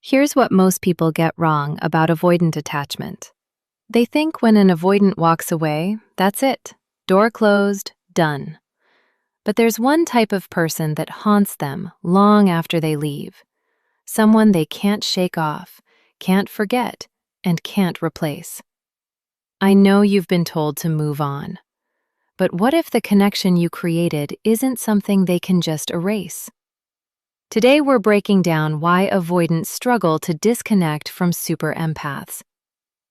Here's what most people get wrong about avoidant attachment. They think when an avoidant walks away, that's it. Door closed, done. But there's one type of person that haunts them long after they leave. Someone they can't shake off, can't forget, and can't replace. I know you've been told to move on. But what if the connection you created isn't something they can just erase? Today we're breaking down why avoidants struggle to disconnect from super empaths.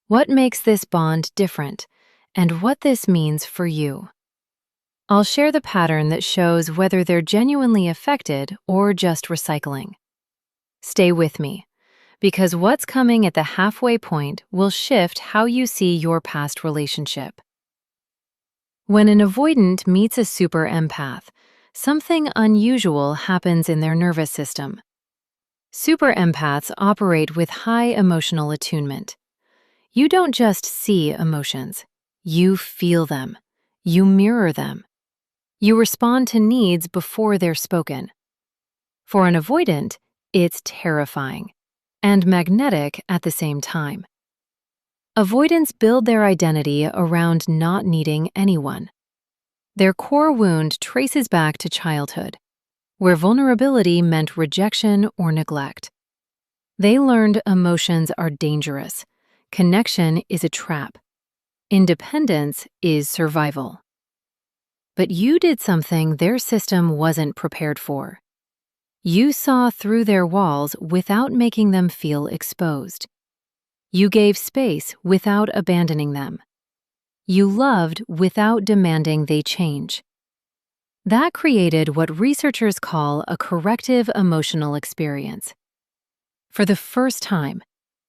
What makes this bond different, and what this means for you. I'll share the pattern that shows whether they're genuinely affected or just recycling. Stay with me, because what's coming at the halfway point will shift how you see your past relationship. When an avoidant meets a super empath, something unusual happens in their nervous system. Super empaths operate with high emotional attunement. You don't just see emotions, you feel them, you mirror them. You respond to needs before they're spoken. For an avoidant, it's terrifying and magnetic at the same time. Avoidants build their identity around not needing anyone. Their core wound traces back to childhood, where vulnerability meant rejection or neglect. They learned emotions are dangerous, connection is a trap, independence is survival. But you did something their system wasn't prepared for. You saw through their walls without making them feel exposed. You gave space without abandoning them. You loved without demanding they change. That created what researchers call a corrective emotional experience. For the first time,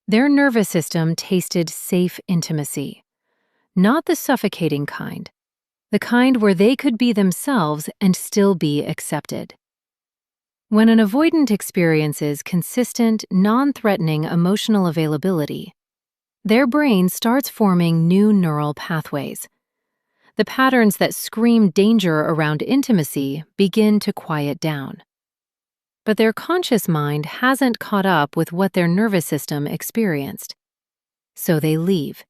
their nervous system tasted safe intimacy. Not the suffocating kind, the kind where they could be themselves and still be accepted. When an avoidant experiences consistent, non-threatening emotional availability, their brain starts forming new neural pathways. The patterns that scream danger around intimacy begin to quiet down. But their conscious mind hasn't caught up with what their nervous system experienced. So they leave.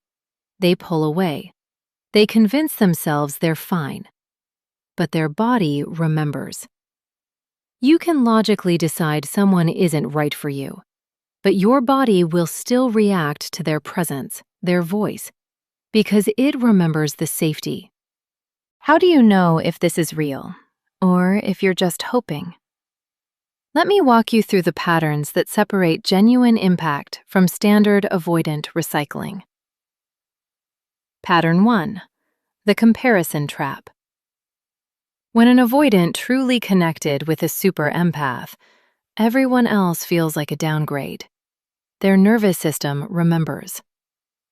They pull away. They convince themselves they're fine. But their body remembers. You can logically decide someone isn't right for you, but your body will still react to their presence, their voice, because it remembers the safety. How do you know if this is real, or if you're just hoping? Let me walk you through the patterns that separate genuine impact from standard avoidant recycling. Pattern 1. The comparison trap. When an avoidant truly connected with a super empath, everyone else feels like a downgrade. Their nervous system remembers.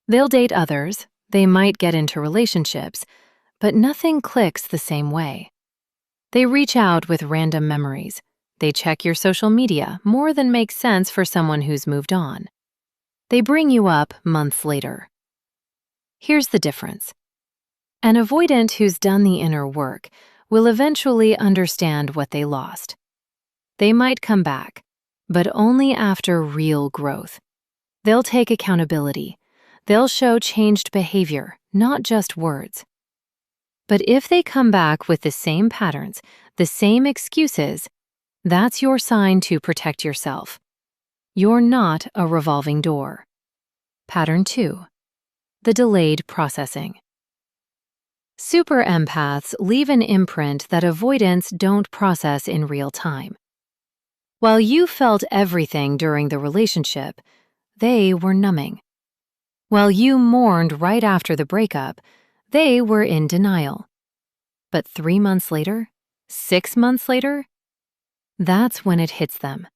They'll date others, they might get into relationships, but nothing clicks the same way. They reach out with random memories. They check your social media more than makes sense for someone who's moved on. They bring you up months later. Here's the difference. An avoidant who's done the inner work will eventually understand what they lost. They might come back, but only after real growth. They'll take accountability. They'll show changed behavior, not just words. But if they come back with the same patterns, the same excuses, that's your sign to protect yourself. You're not a revolving door. Pattern 2. The delayed processing. Super empaths leave an imprint that avoidants don't process in real time. While you felt everything during the relationship, they were numbing. While you mourned right after the breakup, they were in denial. But 3 months later, 6 months later, that's when it hits them.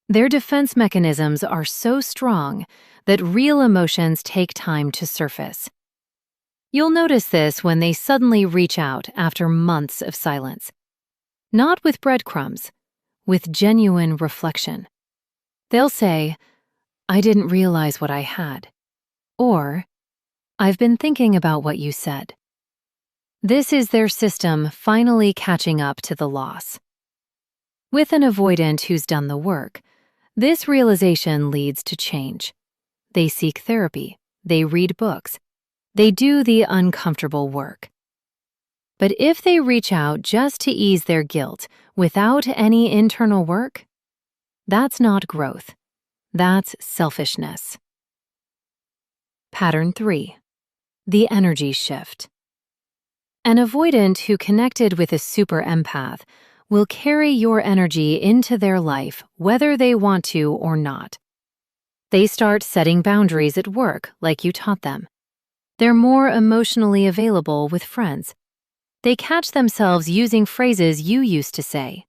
Their defense mechanisms are so strong that real emotions take time to surface. You'll notice this when they suddenly reach out after months of silence. Not with breadcrumbs, with genuine reflection. They'll say, "I didn't realize what I had," or, "I've been thinking about what you said." This is their system finally catching up to the loss. With an avoidant who's done the work, This realization leads to change. They seek therapy, they read books, they do the uncomfortable work. But if they reach out just to ease their guilt without any internal work, that's not growth. That's selfishness. Pattern 3. The energy shift. An avoidant who connected with a super empath will carry your energy into their life whether they want to or not. They start setting boundaries at work like you taught them. They're more emotionally available with friends. They catch themselves using phrases you used to say.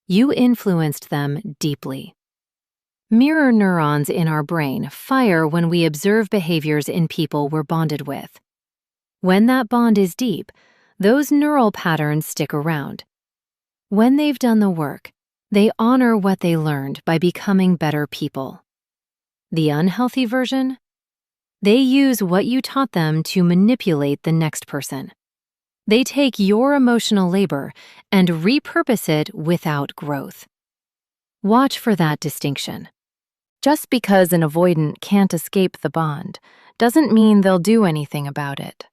You influenced them deeply. Mirror neurons in our brain fire when we observe behaviors in people we're bonded with. When that bond is deep, those neural patterns stick around. When they've done the work, they honor what they learned by becoming better people. The unhealthy version? They use what you taught them to manipulate the next person. They take your emotional labor and repurpose it without growth. Watch for that distinction. Just because an avoidant can't escape the bond doesn't mean they'll do anything about it.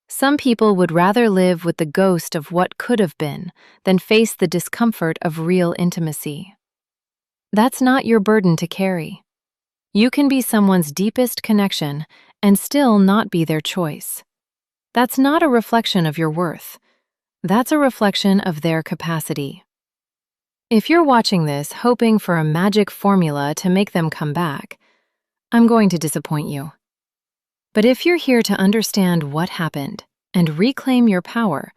Some people would rather live with the ghost of what could have been than face the discomfort of real intimacy. That's not your burden to carry. You can be someone's deepest connection and still not be their choice. That's not a reflection of your worth. That's a reflection of their capacity. If you're watching this hoping for a magic formula to make them come back, I'm going to disappoint you. But if you're here to understand what happened and reclaim your power,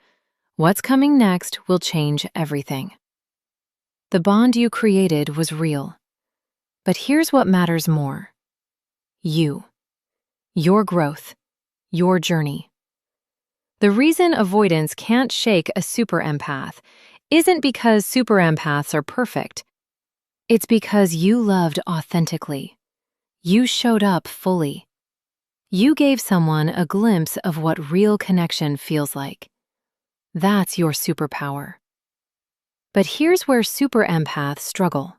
what's coming next will change everything. The bond you created was real. But here's what matters more. You. Your growth. Your journey. The reason avoidants can't shake a super empath isn't because super empaths are perfect. It's because you loved authentically. You showed up fully. You gave someone a glimpse of what real connection feels like. That's your superpower. But here's where super empaths struggle.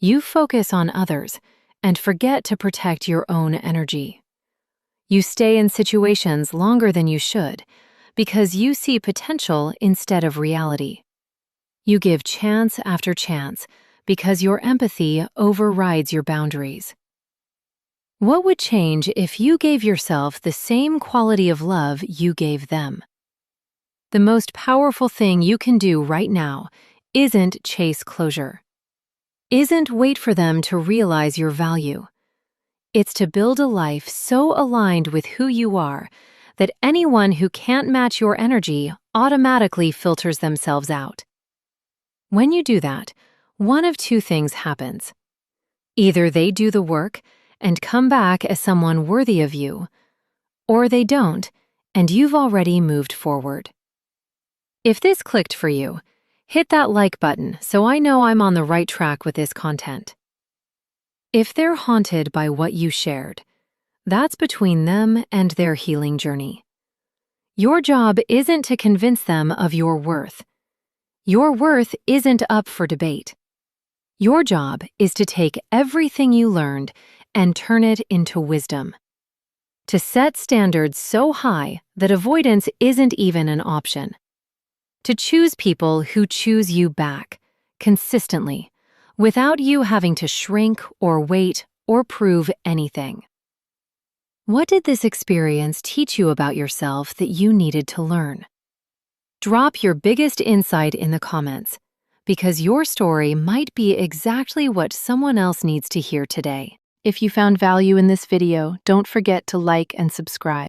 You focus on others and forget to protect your own energy. You stay in situations longer than you should because you see potential instead of reality. You give chance after chance because your empathy overrides your boundaries. What would change if you gave yourself the same quality of love you gave them? The most powerful thing you can do right now isn't chase closure. Isn't wait for them to realize your value. It's to build a life so aligned with who you are that anyone who can't match your energy automatically filters themselves out. When you do that, one of two things happens. Either they do the work and come back as someone worthy of you, or they don't, and you've already moved forward. If this clicked for you, hit that like button so I know I'm on the right track with this content. If they're haunted by what you shared, that's between them and their healing journey. Your job isn't to convince them of your worth. Your worth isn't up for debate. Your job is to take everything you learned and turn it into wisdom. To set standards so high that avoidance isn't even an option. To choose people who choose you back, consistently, without you having to shrink or wait or prove anything. What did this experience teach you about yourself that you needed to learn? Drop your biggest insight in the comments, because your story might be exactly what someone else needs to hear today. If you found value in this video, don't forget to like and subscribe.